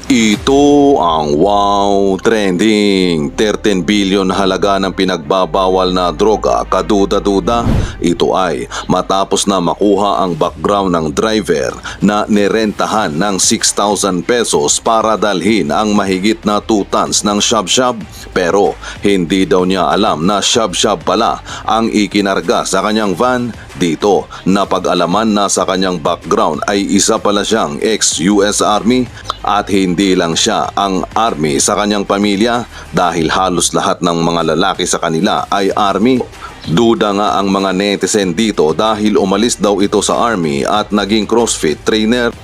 Ito ang wow trending. 13 billion halaga ng pinagbabawal na droga, kaduda-duda. Ito ay matapos na makuha ang background ng driver na nirentahan ng 6,000 pesos para dalhin ang mahigit na 2 tons ng shab-shab. Pero hindi daw niya alam na shab-shab pala ang ikinarga sa kanyang van. Dito, napag-alaman na sa kanyang background ay isa pala siyang ex-US Army at hindi lang siya ang Army sa kanyang pamilya dahil halos lahat ng mga lalaki sa kanila ay Army. Duda nga ang mga netizen dito dahil umalis daw ito sa Army at naging CrossFit trainer.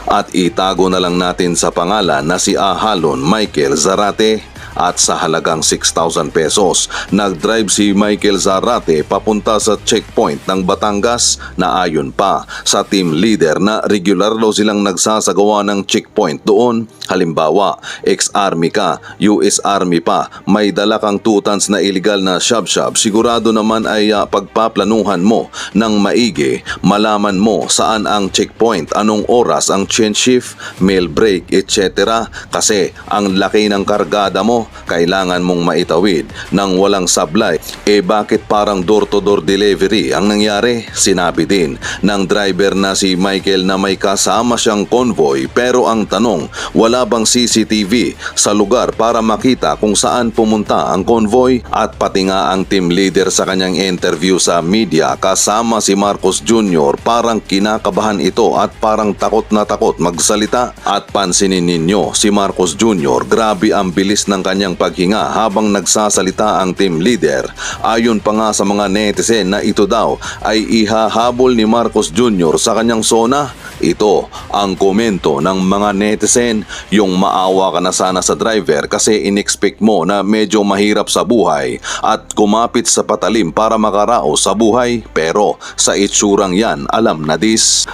At itago na lang natin sa pangalan na si Ahalon Michael Zarate. At sa halagang 6,000 pesos, nag-drive si Michael Zarate papunta sa checkpoint ng Batangas na ayon pa sa team leader na regular daw silang nagsasagawa ng checkpoint doon. Halimbawa, ex-army ka, US Army pa, may dala kang 2 tons na illegal na shab-shab, sigurado naman ay pagpaplanuhan mo ng maigi, malaman mo saan ang checkpoint, anong oras ang change shift, meal break, etc. Kasi ang laki ng kargada mo, kailangan mong maitawid ng walang sablay. Bakit parang door-to-door delivery ang nangyari? Sinabi din ng driver na si Michael na may kasama siyang convoy, pero ang tanong, wala bang CCTV sa lugar para makita kung saan pumunta ang convoy? At pati nga ang team leader sa kanyang interview sa media kasama si Marcos Jr. parang kinakabahan ito at parang takot na takot magsalita. At pansinin ninyo si Marcos Jr. grabe ang bilis ng kanyang paghinga habang nagsasalita ang team leader. Ayon pa nga sa mga netizen na ito daw ay ihahabol ni Marcos Jr. sa kanyang sona. Ito ang komento ng mga netizen, yung maawa ka na sana sa driver kasi inexpect mo na medyo mahirap sa buhay at kumapit sa patalim para makaraos sa buhay, pero sa itsurang yan alam na this.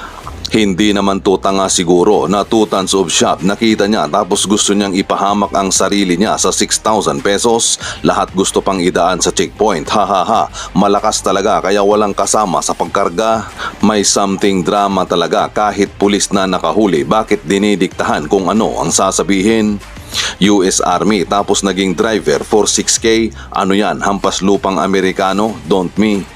Hindi naman to tanga siguro na 2 tons of shop nakita niya tapos gusto niyang ipahamak ang sarili niya sa 6,000 pesos. Lahat gusto pang idaan sa checkpoint. Hahaha, malakas talaga kaya walang kasama sa pagkarga. May something drama talaga kahit pulis na nakahuli. Bakit dinidiktahan kung ano ang sasabihin? US Army tapos naging driver for 6K. Ano yan, hampas lupang Amerikano? Don't me.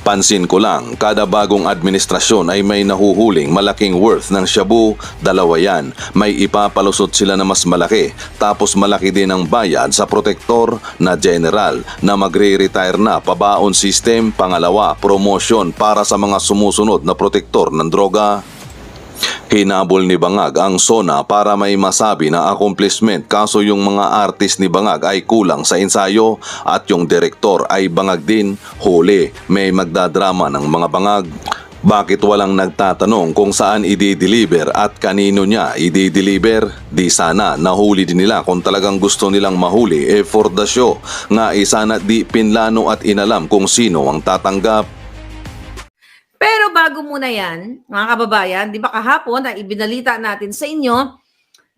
Pansin ko lang, kada bagong administrasyon ay may nahuhuling malaking worth ng shabu. Dalawa yan, may ipapalusot sila na mas malaki, tapos malaki din ang bayad sa protektor na general na magre-retire na, pabaon system. Pangalawa, promotion para sa mga sumusunod na protektor ng droga. Hinabol ni Bangag ang SONA para may masabi na accomplishment, kaso yung mga artist ni Bangag ay kulang sa ensayo at yung direktor ay bangag din. Huli, may magdadrama ng mga bangag. Bakit walang nagtatanong kung saan i-deliver at kanino niya i-deliver? Di sana nahuli din nila kung talagang gusto nilang mahuli for the show. Nga sana di pinlano at inalam kung sino ang tatanggap. Pero bago muna yan, mga kababayan, di ba kahapon na ibinalita natin sa inyo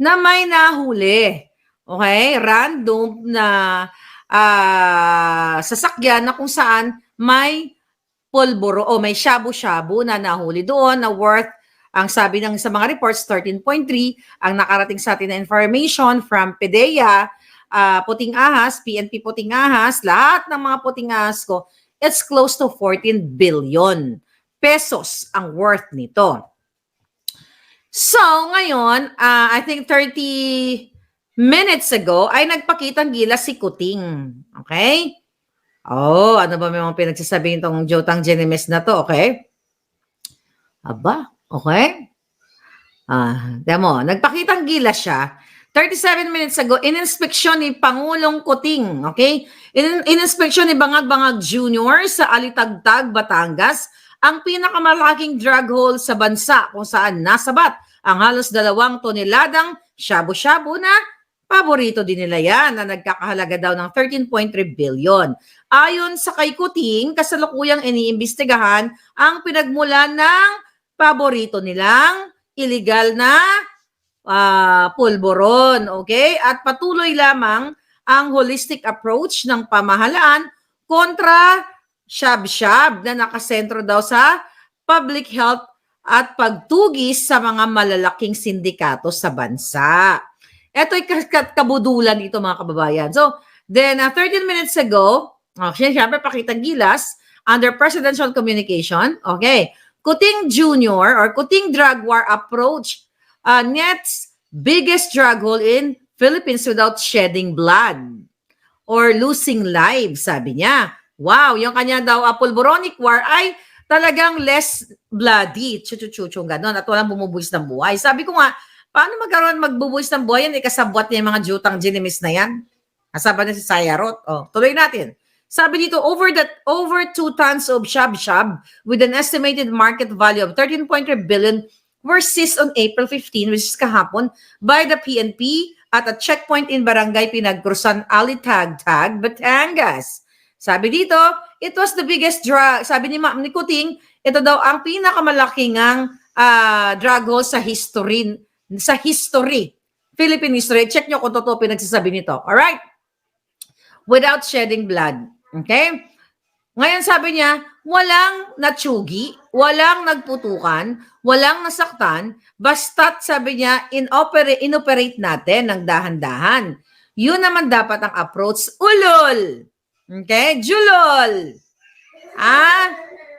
na may nahuli, okay, random na sasakyan na kung saan may pulburo o may shabu-shabu na nahuli doon na worth, ang sabi ng sa mga reports, 13.3, ang nakarating sa atin na information from PDEA, Puting Ahas, PNP Puting Ahas, lahat ng mga puting ahas ko, it's close to 14 billion pesos ang worth nito. So, ngayon, I think 30 minutes ago, ay nagpakitang gilas si Kuting. Okay? Oh, ano ba may mga pinagsasabihin tong Jotang Genemes na to, okay? Aba, okay? Demo, nagpakitang gilas siya. 37 minutes ago, in-inspeksyon ni Pangulong Kuting, okay? In-inspeksyon ni Bangag-Bangag Jr. sa Alitagtag, Batangas, ang pinakamalaking drug hole sa bansa kung saan nasabat ang halos 2 toneladang shabu-shabu na paborito din nila yan na nagkakahalaga daw ng 13.3 billion. Ayon sa kay Kuting, kasalukuyang iniimbestigahan ang pinagmulan ng paborito nilang illegal na pulburon. Okay? At patuloy lamang ang holistic approach ng pamahalaan kontra shab-shab na nakasentro daw sa public health at pagtugis sa mga malalaking sindikato sa bansa. Ito'y kabudulan ito mga kababayan. So, then 13 minutes ago, siyempre pakitang gilas, under presidential communication, okay, Kuting Jr. or Kuting drug war approach nets biggest drug hole in Philippines without shedding blood or losing lives, sabi niya. Wow, yung kanya daw pulboronic war ay talagang less bloody, chuchuchuchong gano'n, at walang bumubuwis ng buhay. Sabi ko nga, paano magbubuwis ng buhay yan? Kasabwat niya yung mga jutang ginimis na yan. Kasabwat na si Sayarot. Tuloy natin. Sabi dito, over 2 tons of shab-shab with an estimated market value of 13.3 billion were seized on April 15, which is kahapon, by the PNP at a checkpoint in Barangay Pinagcrusan, Alitagtag, Batangas. Sabi dito, it was the biggest drug. Sabi ni Ma'am Kuting, ito daw ang pinakamalaking drug hole sa history. Philippine history. Check nyo kung totoo pinagsasabi nito. Alright? Without shedding blood. Okay? Ngayon sabi niya, walang natsugi, walang nagputukan, walang nasaktan, basta't sabi niya, inoperate natin ng dahan-dahan. Yun naman dapat ang approach. Ulol! Okay? Julol!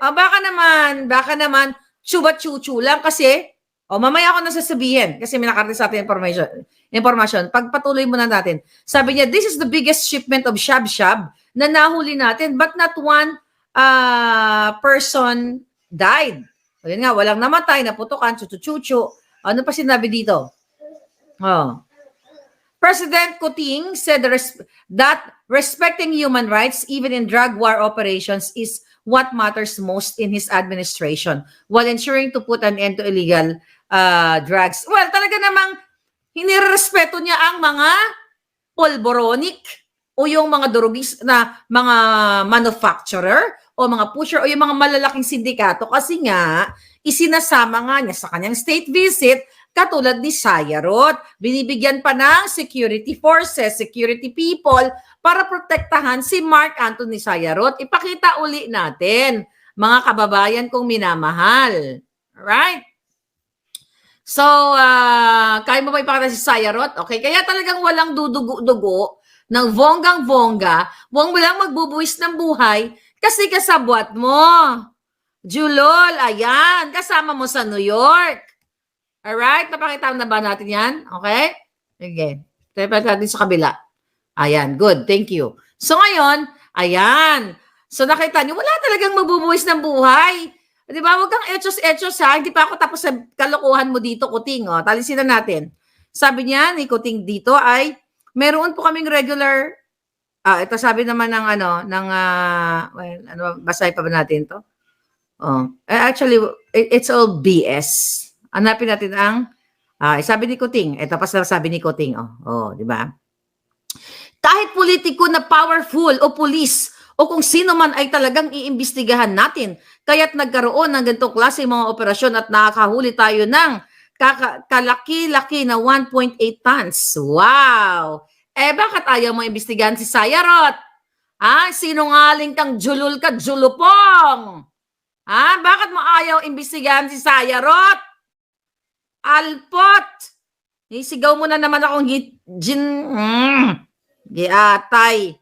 Baka naman, chuba-chuchu lang kasi, mamaya ako nasasabihin kasi may nakarating sa atin information. Pagpatuloy muna natin. Sabi niya, this is the biggest shipment of shab-shab na nahuli natin but not one person died. O yun nga, walang namatay, naputukan, chuchu-chuchu. Ano pa sinabi dito? President Kuting said that respecting human rights, even in drug war operations, is what matters most in his administration, while ensuring to put an end to illegal drugs. Well, talaga namang hinirespeto niya ang mga polboronic o yung mga drugis na mga manufacturer o mga pusher o yung mga malalaking sindikato kasi nga isinasama nga niya sa kanyang state visit katulad ni Sayarot. Binibigyan pa ng security forces, security people para protektahan si Mark Anthony Sayarot. Ipakita uli natin, mga kababayan kong minamahal. Alright? So, kaya mo ba ipakita si Sayarot? Okay, kaya talagang walang dudugo-dugo ng bonggang-bongga, huwag mo lang magbubuwis ng buhay kasi kasabwat mo. Julol, ayan, kasama mo sa New York. Alright, napakita na ba natin yan? Okay? Okay. Tayo natin sa kabila. Ayan, good, thank you. So ngayon, ayan. So nakita niyo, wala talagang magbubuwis ng buhay. Di ba? Huwag kang etos-etos ha. Hindi pa ako tapos sa kalokohan mo dito, Kuting. Talisin na natin. Sabi niya ni Kuting dito ay, meron po kaming regular, ito sabi naman ng basahin pa ba natin to? Actually, it's all BS. Hanapin natin ang, sabi ni Kuting, ito pa sabi ni Kuting, di ba? Kahit politiko na powerful o pulis o kung sino man ay talagang iimbestigahan natin, kaya't nagkaroon ng ganitong klase mga operasyon at nakakahuli tayo ng kalaki-laki na 1.8 tons. Wow! Bakit ayaw mo imbestigahan si Sayarot? Sinungaling kang julul ka, julupong? Bakit mo ayaw imbestigahan si Sayarot? Alpot! Isigaw mo na naman akong giatay.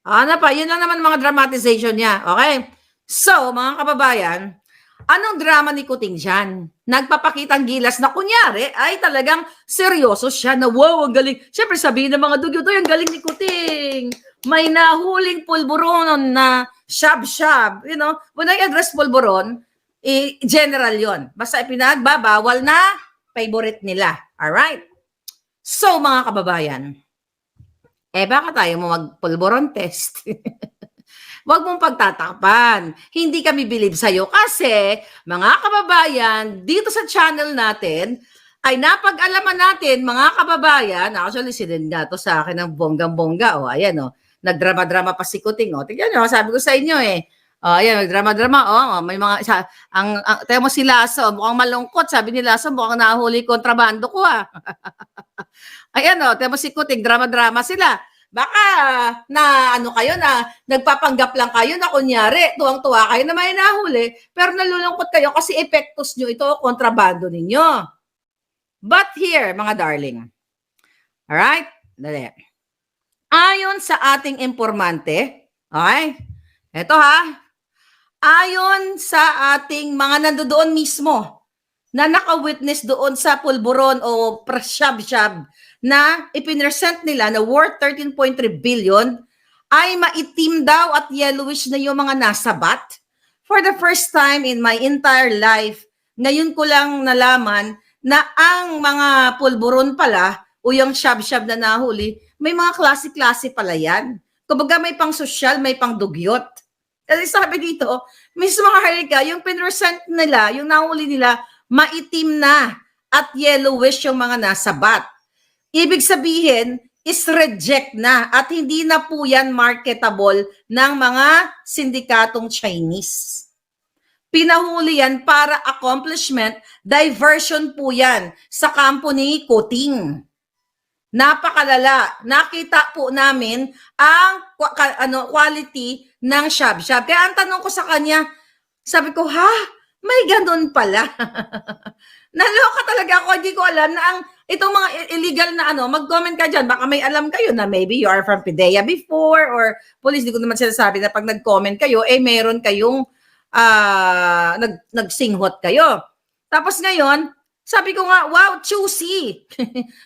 Ano pa? Yun lang naman mga dramatization niya. Okay? So, mga kababayan, anong drama ni Kuting dyan? Nagpapakitang gilas na kunyari ay talagang seryoso siya na wow, ang galing. Siyempre sabihin ng mga dugyo doon, ang galing ni Kuting. May nahuling pulburon na shab-shab. You know, when I address pulburon, general yon. Basta ipinagbabawal na favorite nila. Alright? So, mga kababayan, bakit tayo mo mag-pulburon test? Huwag mong pagtatakpan. Hindi kami believe sa'yo kasi, mga kababayan, dito sa channel natin, ay napag-alaman natin, mga kababayan, actually, sinend nga to sa akin ng bonggang-bongga. Ayan, nagdrama-drama pa si Kuting. Tignan nyo, sabi ko sa inyo ayan, nagdrama-drama. May mga, tayo mo si Lasso, mukhang malungkot. Sabi ni Lasso, mukhang nahuli kontrabando ko, Ayan, tayo mo si Kuting, drama-drama sila. Baka na kayo na nagpapanggap lang kayo na kunyari tuwang-tuwa kayo na may nahuli pero nalulungkot kayo kasi epektos nyo ito kontrabando ninyo. But here, mga darling, Alright? Dali. Ayon sa ating informante, okay? Ito ha, ayon sa ating mga nandoon mismo na naka-witness doon sa pulburon o shab-shab na ipinresent nila na worth 13.3 billion, ay maitim daw at yellowish na yung mga nasabat. For the first time in my entire life, ngayon ko lang nalaman na ang mga pulburon pala o yung shab-shab na nahuli, may mga klase-klase pala yan. Kumbaga may pang sosyal, may pang dugyot. Kasi sabi dito, Miss Maharlika, yung pinresent nila, yung nahuli nila, maitim na at yellowish yung mga nasabat. Ibig sabihin, is reject na at hindi na po yan marketable ng mga sindikatong Chinese. Pinahuli yan para accomplishment, diversion po yan sa kampo ni Kuting. Napakalala. Nakita po namin ang quality ng shab-shab. Kaya ang tanong ko sa kanya, sabi ko, ha? May ganun pala. Naloka talaga ako. Hindi ko alam na ang itong mga illegal na mag-comment ka dyan. Baka may alam kayo na maybe you are from PIDEA before or police. Di ko naman sinasabi na pag nag-comment kayo, meron kayong nagsinghot kayo. Tapos ngayon, sabi ko nga, wow, choosy.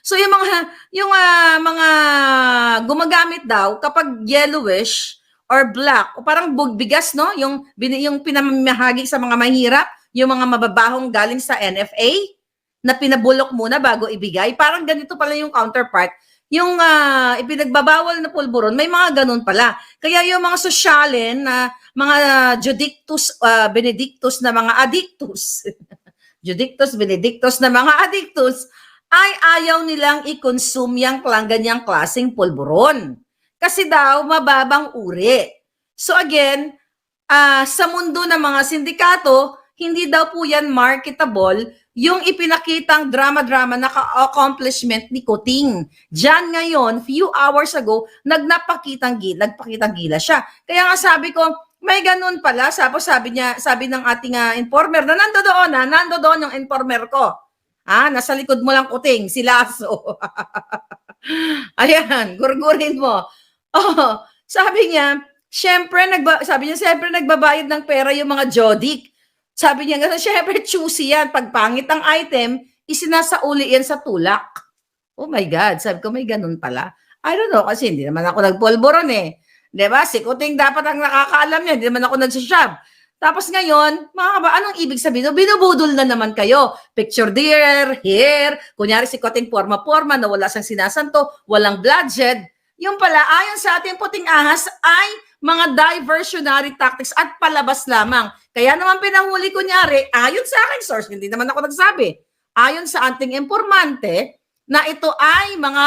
So yung mga gumagamit daw kapag yellowish or black, o parang bigas, no? Yung pinamahagi sa mga mahirap, yung mga mababahong galing sa NFA na pinabulok muna bago ibigay. Parang ganito pala yung counterpart. Yung ipinagbabawal na pulburon, may mga ganun pala. Kaya yung mga sosyalin na mga judictus, benedictus na mga addictus, judictus, benedictus na mga addictus, ay ayaw nilang i-consume yung ganyang klaseng pulburon. Kasi daw, mababang uri. So again, sa mundo ng mga sindikato, hindi daw po yan marketable yung ipinakitang drama-drama na accomplishment ni Kuting. Diyan ngayon, few hours ago, nagpakitang gila siya. Kaya nga sabi ko, may ganun pala. Sabi ng ating informer na nandoon yung informer ko. Nasa likod mo lang, Kuting, si Lasso. Ayan, gurgurin mo. Sabi niya, syempre nagbabayad ng pera yung mga jodik. Sabi niya, syempre choosy yan. Pag pangit ang item, isinasauli yan sa tulak. Oh my God, sabi ko, may ganun pala. I don't know, kasi hindi naman ako nagpulburon eh. Diba? Si Kuting dapat ang nakakaalam niya. Hindi naman ako nagsashab. Tapos ngayon, anong ibig sabihin? Binubudol na naman kayo. Picture there, here. Kunyari si Kuting porma-porma na wala siyang sinasanto, walang bloodshed. Yung pala, ayon sa ating puting ahas, ay mga diversionary tactics at palabas lamang. Kaya naman pinahuli kunyari, ayon sa aking source, hindi naman ako nagsabi, ayon sa ating informante, na ito ay mga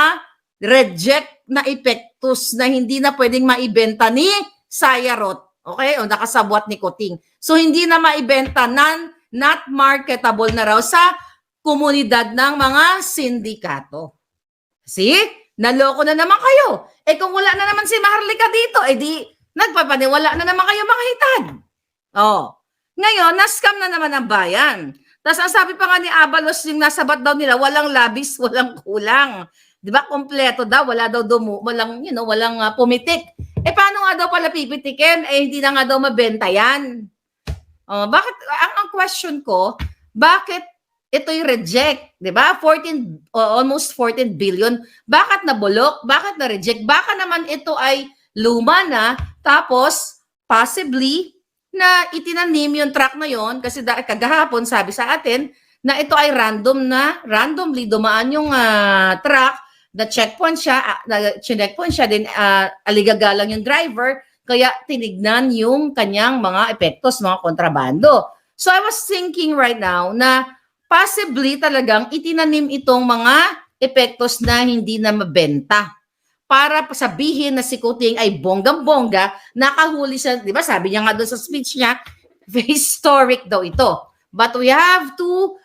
reject na epektus na hindi na pwedeng maibenta ni Sayarot. Okay? O nakasabwat ni Kuting. So hindi na maibenta, not marketable na raw sa komunidad ng mga sindikato. See? Naloko na naman kayo. Kung wala na naman si Maharlika dito, di nagpapaniwala na naman kayo mga hitad. Ngayon, na-scam na naman ang bayan. Tapos ang sabi pa nga ni Abalos, yung nasabat daw nila, walang labis, walang kulang. Di ba? Kompleto daw, wala daw walang pumitik. Paano nga daw pala pipitikin? Hindi na nga daw mabenta yan. Bakit, ang question ko, bakit ito'y reject? Di ba? Almost 14 billion. Bakit nabulok? Bakit na-reject? Baka naman ito ay luma na, tapos possibly na itinanim yung truck na yon kasi kagahapon sabi sa atin na ito ay randomly dumaan yung truck, na-checkpoint siya, din aligagalang yung driver, kaya tinignan yung kanyang mga epektos, mga kontrabando. So I was thinking right now na possibly talagang itinanim itong mga epektos na hindi na mabenta para sabihin na si Kuting ay bonggang-bongga, nakahuli siya, di ba? Sabi niya nga doon sa speech niya, historic daw ito. But we have to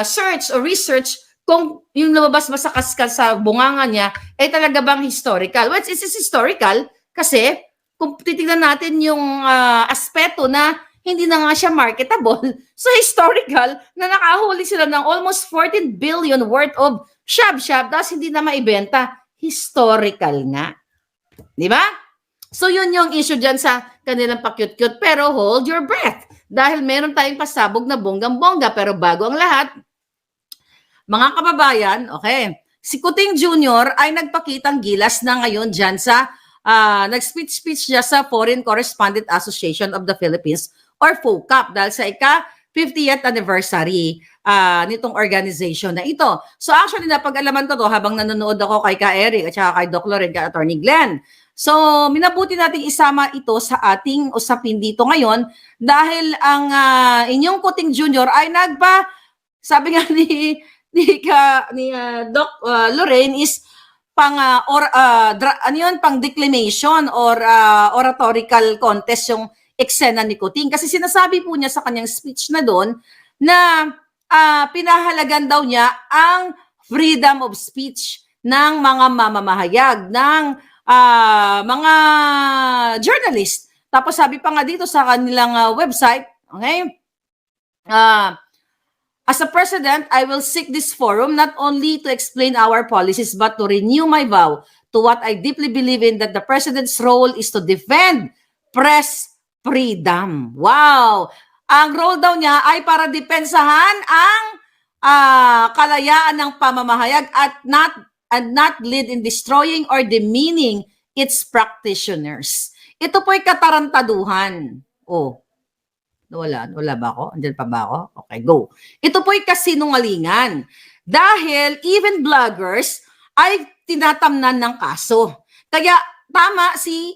search or research kung yung lumabas ba sa kaskas sa bunganga niya ay talaga bang historical. Well, it's historical kasi kung titignan natin yung aspeto na hindi na nga siya marketable, so historical na nakahuli sila ng almost 14 billion worth of shab-shab, tapos hindi na maibenta. Historical nga. Di ba? So, yun yung issue dyan sa kanilang pa-cute-cute. Pero hold your breath. Dahil meron tayong pasabog na bonggang-bongga. Pero bago ang lahat, mga kababayan, okay, si Kuting Jr. ay nagpakitang gilas na ngayon dyan sa, nag-speech siya sa Foreign Correspondent Association of the Philippines or FOCAP dahil sa 50th anniversary nitong organization na ito. So actually, napag-alaman ko to habang nanonood ako kay Ka Eric at saka kay Doc Loren, kay Attorney Glenn. So, minabuti nating isama ito sa ating usapin dito ngayon dahil ang inyong Kuting Jr. ay sabi nga ni Doc Lorraine is pang pang declamation or oratorical contest yung eksena ni Kuting. Kasi sinasabi po niya sa kanyang speech na doon na pinahalagan daw niya ang freedom of speech ng mga mamamahayag, ng mga journalist. Tapos sabi pa nga dito sa kanilang website, okay, as a president, I will seek this forum not only to explain our policies but to renew my vow to what I deeply believe in, that the president's role is to defend press freedom. Wow! Ang role daw niya ay para depensahan ang kalayaan ng pamamahayag at not lead in destroying or demeaning its practitioners. Ito po'y katarantaduhan. Oh, wala ba ako? Andiyan pa ba ako? Okay, go. Ito po'y kasinungalingan. Dahil even bloggers ay tinatamnan ng kaso. Kaya tama si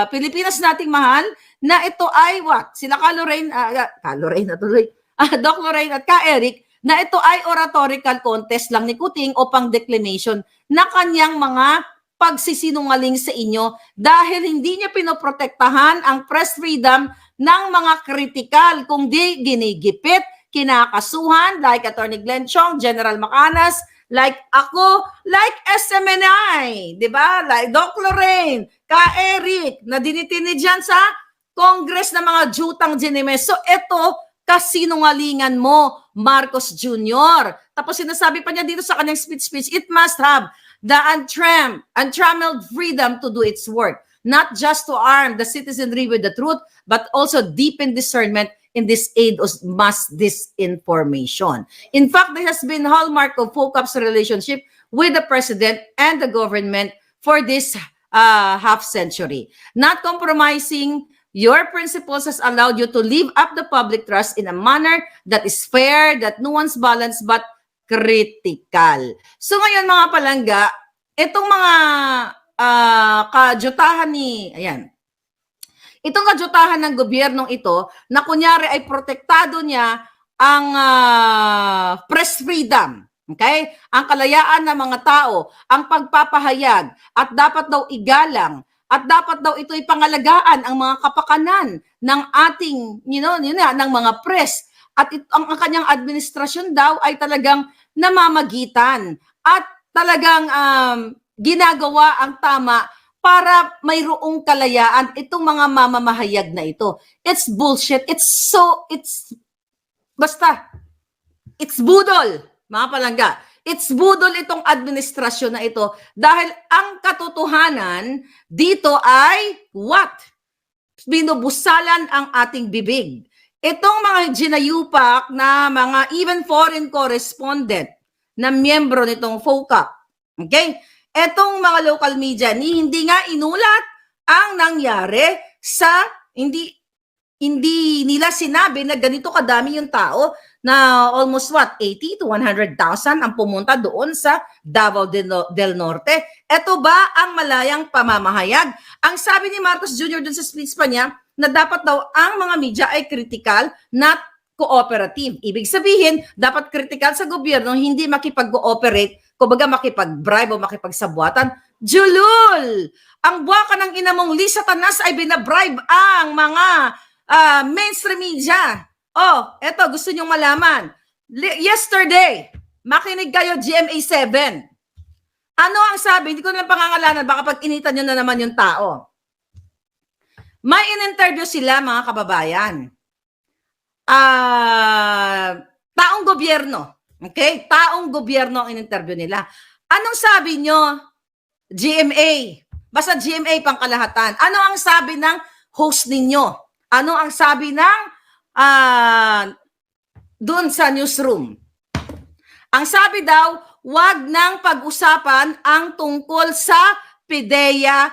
Pilipinas nating mahal na ito ay what? Sila Doc Lorraine at Ka Eric, na ito ay oratorical contest lang ni Kuting o pang declamation na kanyang mga pagsisinungaling sa inyo dahil hindi niya pinoprotektahan ang press freedom ng mga kritikal, kundi ginigipit, kinakasuhan, like Attorney Glenn Chong, General Macanas, like ako, like SMNI, di ba? Like Doc Lorraine, Ka Eric, na dinitini dyan sa Congress ng mga jutang ginimes. So ito, kasinungalingan mo, Marcos Jr. Tapos sinasabi pa niya dito sa kanyang speech, it must have the untrammeled freedom to do its work, not just to arm the citizenry with the truth, but also deepen discernment in this age of mass disinformation. In fact, there has been hallmark of FOCAP's relationship with the president and the government for this half century. Not compromising your principles has allowed you to live up the public trust in a manner that is fair, that nuanced, balanced, but critical. So ngayon mga palangga, itong mga kajutahan itong kajutahan ng gobyernong ito na kunyari ay protektado niya ang press freedom, okay? Ang kalayaan ng mga tao, ang pagpapahayag, at dapat daw igalang, at dapat daw ito'y pangalagaan ang mga kapakanan ng ating, ng mga press. At ang kanyang administrasyon daw ay talagang namamagitan at talagang ginagawa ang tama para mayroong kalayaan itong mga mamamahayag na ito. It's bullshit. It's budol, mga palangga. It's budol itong administrasyon na ito dahil ang katotohanan dito ay what? Binubusalan ang ating bibig. Itong mga ginayupak na mga even foreign correspondent na miyembro nitong FOCAP, okay? Etong mga local media, hindi nga inulat ang nangyari sa, hindi nila sinabi na ganito kadami yung tao na almost 80 to 100,000 ang pumunta doon sa Davao del Norte. Ito ba ang malayang pamamahayag? Ang sabi ni Marcos Jr. dun sa speech pa niya na dapat daw ang mga media ay critical, not cooperative. Ibig sabihin, dapat critical sa gobyerno, hindi makipag-cooperate, kumbaga makipag-bribe o makipagsabuatan. Julul! Ang buwaka ng ina mong Lisa Tanas ay binabribe ang mga mainstream media. Oh, eto, gusto nyong malaman. Yesterday, makinig kayo, GMA7. Ano ang sabi? Hindi ko na pangangalanan, baka pag initan nyo na naman yung tao. May in-interview sila, mga kababayan. Taong gobyerno. Okay? Taong gobyerno ang in-interview nila. Anong sabi nyo? GMA. Basta GMA pang kalahatan. Ano ang sabi ng host ninyo? Ano ang sabi ng doon sa newsroom? Ang sabi daw, wag nang pag-usapan ang tungkol sa PIDEA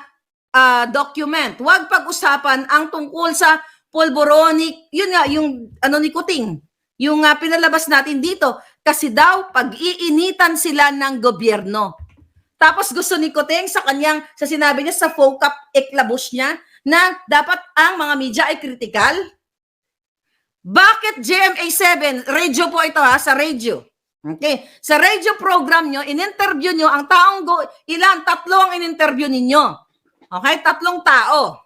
document. Wag pag-usapan ang tungkol sa pulboronic, yun nga, yung ni Kuting, yung pinalabas natin dito. Kasi daw, pag-iinitan sila ng gobyerno. Tapos gusto ni Kuting sa sinabi niya sa FOCAP eklabos niya na dapat ang mga media ay critical. Bakit GMA7? Radio po ito sa radio. Okay. Sa radio program nyo, in-interview nyo ang taong tatlo ang in-interview ninyo. Okay? 3 tao.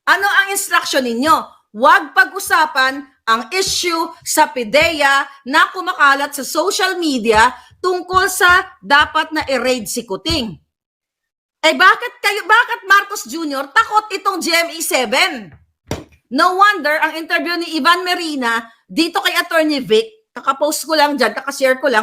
Ano ang instruction ninyo? Huwag pag-usapan ang issue sa PIDEA na kumakalat sa social media tungkol sa dapat na i-raid si Kuting. Bakit Marcos Jr. takot itong GMA7? No wonder ang interview ni Ivan Merina dito kay Attorney Vic, kakapost ko lang dyan, kakashare ko lang,